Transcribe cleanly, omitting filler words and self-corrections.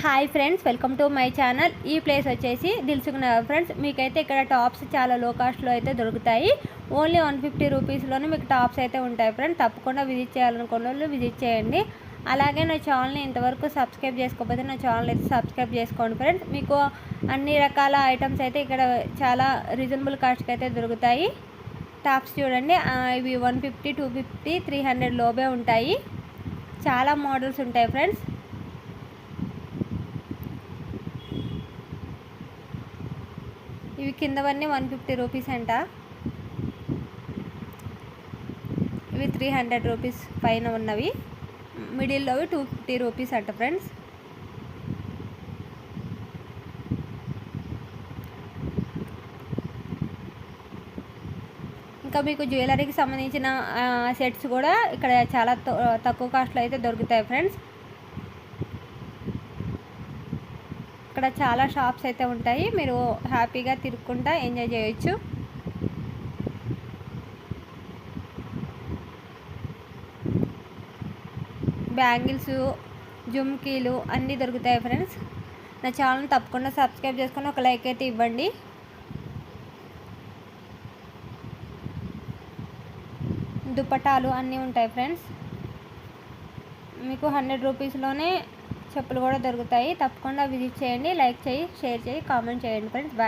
Hi friends, welcome to my channel. ఈ place వచ్చేసి Dilsukh Nagar friends. మీకైతే ఇక్కడ టాప్స్ చాలా లో కాస్ట్లో అయితే దొరుకుతాయి. ఓన్లీ 150 రూపీస్లోనే మీకు టాప్స్ అయితే ఉంటాయి ఫ్రెండ్స్. తప్పకుండా విజిట్ చేయాలనుకున్న వాళ్ళు విజిట్ చేయండి. అలాగే నా ఛానల్ని ఇంతవరకు సబ్స్క్రైబ్ చేసుకోకపోతే నా ఛానల్ అయితే సబ్స్క్రైబ్ చేసుకోండి ఫ్రెండ్స్. మీకు అన్ని రకాల ఐటమ్స్ అయితే ఇక్కడ చాలా రీజనబుల్ కాస్ట్కి అయితే దొరుకుతాయి. టాప్స్ చూడండి, ఇవి 150, 250, 300 లోపే ఉంటాయి. చాలా మోడల్స్ ఉంటాయి ఫ్రెండ్స్. ఇవి కిందవన్నీ 150 రూపీస్ అంట. ఇవి 300 రూపీస్ పైన ఉన్నవి. మిడిల్లోవి 250 రూపీస్ అంట ఫ్రెండ్స్. ఇంకా మీకు జ్యువెలరీకి సంబంధించిన సెట్స్ కూడా ఇక్కడ చాలా తక్కువ కాస్ట్లో అయితే దొరుకుతాయి ఫ్రెండ్స్. ఇక్కడ చాలా షాప్స్ అయితే ఉంటాయి. మీరు హ్యాపీగా తిరుక్కుంటా ఎంజాయ్ చేయొచ్చు. బ్యాంగిల్స్, జుమ్కీలు అన్నీ దొరుకుతాయి ఫ్రెండ్స్. నా ఛానల్ తప్పకుండా సబ్స్క్రైబ్ చేసుకొని ఒక లైక్ అయితే ఇవ్వండి. దుపటాలు అన్నీ ఉంటాయి ఫ్రెండ్స్. మీకు 100 రూపీస్లోనే చెప్పులు కూడా దొరుకుతాయి. తప్పకుండా విజిట్ చేయండి. లైక్ చేయి, షేర్ చేయి, కామెంట్ చేయండి ఫ్రెండ్స్. బాయ్.